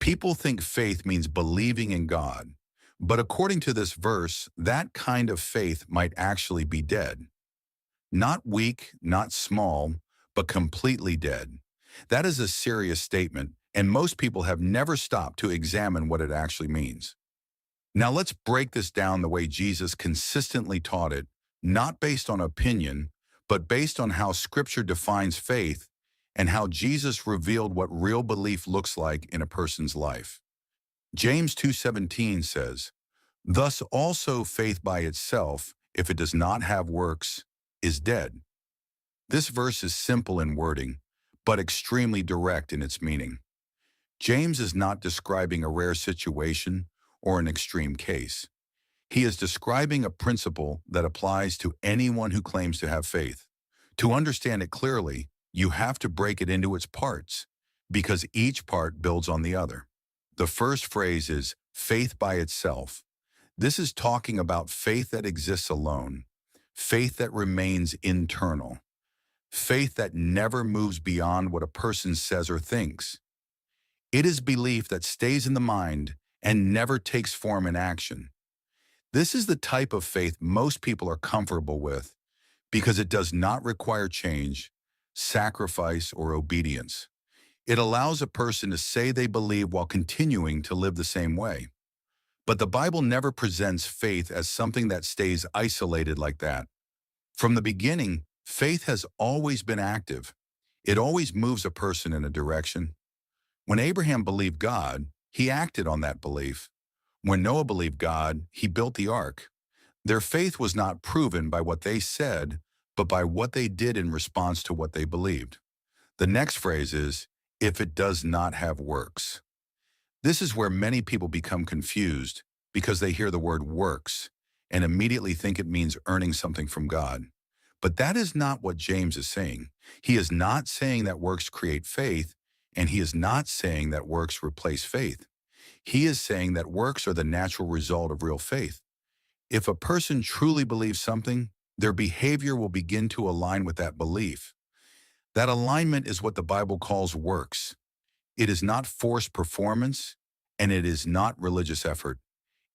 People think faith means believing in God, but according to this verse, that kind of faith might actually be dead. Not weak, not small, but completely dead. That is a serious statement, and most people have never stopped to examine what it actually means. Now let's break this down the way Jesus consistently taught it, not based on opinion, but based on how Scripture defines faith and how Jesus revealed what real belief looks like in a person's life. James 2:17 says, "Thus also faith by itself, if it does not have works, is dead." This verse is simple in wording, but extremely direct in its meaning. James is not describing a rare situation or an extreme case. He is describing a principle that applies to anyone who claims to have faith. To understand it clearly, you have to break it into its parts, because each part builds on the other. The first phrase is faith by itself. This is talking about faith that exists alone, faith that remains internal, faith that never moves beyond what a person says or thinks. It is belief that stays in the mind and never takes form in action. This is the type of faith most people are comfortable with because it does not require change, sacrifice, or obedience. It allows a person to say they believe while continuing to live the same way. But the Bible never presents faith as something that stays isolated like that. From the beginning, faith has always been active. It always moves a person in a direction. When Abraham believed God, he acted on that belief. When Noah believed God, he built the ark. Their faith was not proven by what they said, but by what they did in response to what they believed. The next phrase is, if it does not have works. This is where many people become confused because they hear the word works and immediately think it means earning something from God. But that is not what James is saying. He is not saying that works create faith, and he is not saying that works replace faith. He is saying that works are the natural result of real faith. If a person truly believes something, their behavior will begin to align with that belief. That alignment is what the Bible calls works. It is not forced performance, and it is not religious effort.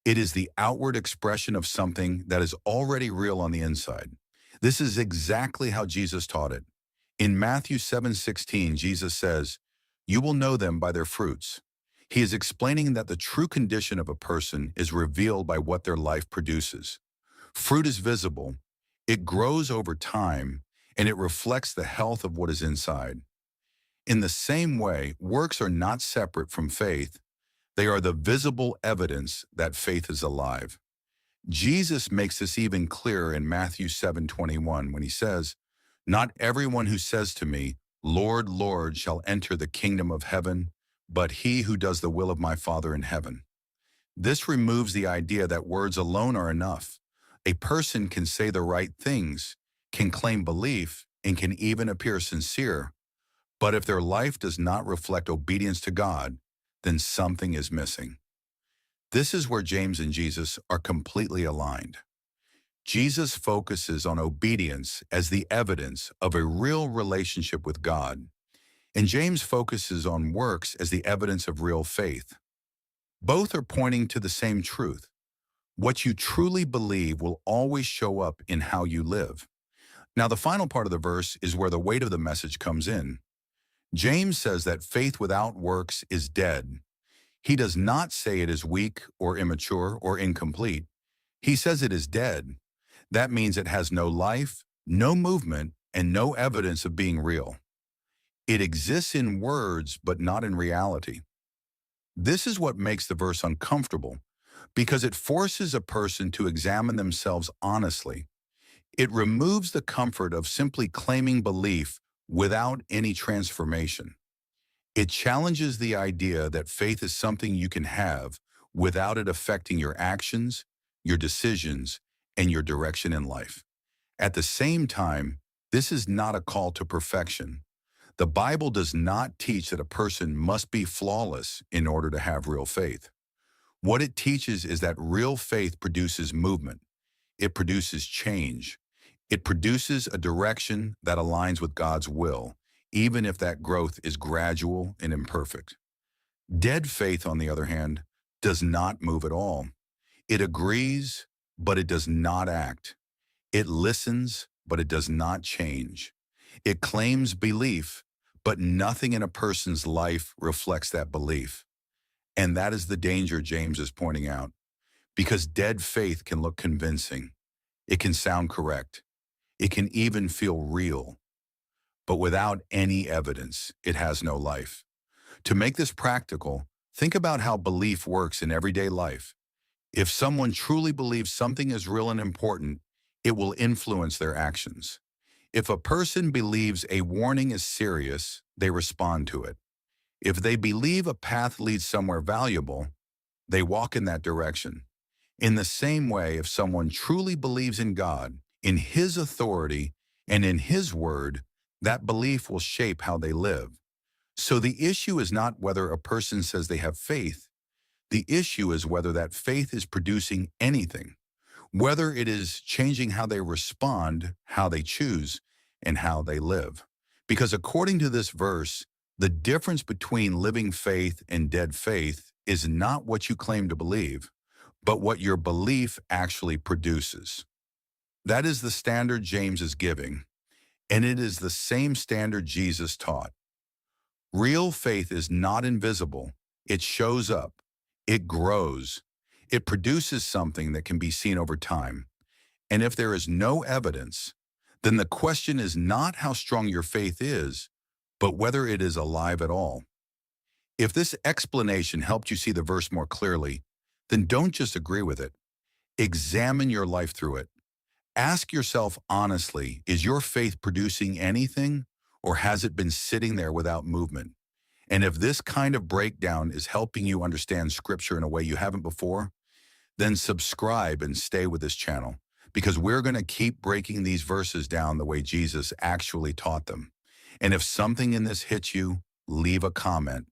It is the outward expression of something that is already real on the inside. This is exactly how Jesus taught it. In Matthew 7:16, Jesus says, "You will know them by their fruits." He is explaining that the true condition of a person is revealed by what their life produces. Fruit is visible, it grows over time, and it reflects the health of what is inside. In the same way, works are not separate from faith. They are the visible evidence that faith is alive. Jesus makes this even clearer in Matthew 7:21 when he says, "Not everyone who says to me, 'Lord, Lord,' shall enter the kingdom of heaven, but he who does the will of my Father in heaven." This removes the idea that words alone are enough. A person can say the right things, can claim belief, and can even appear sincere, but if their life does not reflect obedience to God, then something is missing. This is where James and Jesus are completely aligned. Jesus focuses on obedience as the evidence of a real relationship with God, and James focuses on works as the evidence of real faith. Both are pointing to the same truth. What you truly believe will always show up in how you live. Now, the final part of the verse is where the weight of the message comes in. James says that faith without works is dead. He does not say it is weak or immature or incomplete. He says it is dead. That means it has no life, no movement, and no evidence of being real. It exists in words, but not in reality. This is what makes the verse uncomfortable, because it forces a person to examine themselves honestly. It removes the comfort of simply claiming belief without any transformation. It challenges the idea that faith is something you can have without it affecting your actions, your decisions, and your direction in life. At the same time, this is not a call to perfection. The Bible does not teach that a person must be flawless in order to have real faith. What it teaches is that real faith produces movement. It produces change. It produces a direction that aligns with God's will, even if that growth is gradual and imperfect. Dead faith, on the other hand, does not move at all. It agrees, but it does not act. It listens, but it does not change. It claims belief, but nothing in a person's life reflects that belief. And that is the danger James is pointing out, because dead faith can look convincing. It can sound correct. It can even feel real. But without any evidence, it has no life. To make this practical, think about how belief works in everyday life. If someone truly believes something is real and important, it will influence their actions. If a person believes a warning is serious, they respond to it. If they believe a path leads somewhere valuable, they walk in that direction. In the same way, if someone truly believes in God, in His authority, and in His word, that belief will shape how they live. So the issue is not whether a person says they have faith. The issue is whether that faith is producing anything, whether it is changing how they respond, how they choose, and how they live. Because according to this verse, the difference between living faith and dead faith is not what you claim to believe, but what your belief actually produces. That is the standard James is giving, and it is the same standard Jesus taught. Real faith is not invisible. It shows up. It grows. It produces something that can be seen over time. And if there is no evidence, then the question is not how strong your faith is, but whether it is alive at all. If this explanation helped you see the verse more clearly, then don't just agree with it. Examine your life through it. Ask yourself honestly, is your faith producing anything, or has it been sitting there without movement? And if this kind of breakdown is helping you understand Scripture in a way you haven't before, then subscribe and stay with this channel, because we're going to keep breaking these verses down the way Jesus actually taught them. And if something in this hits you, leave a comment.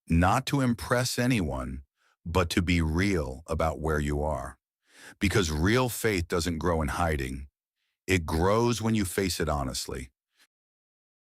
Not to impress anyone, but to be real about where you are. Because real faith doesn't grow in hiding. It grows when you face it honestly.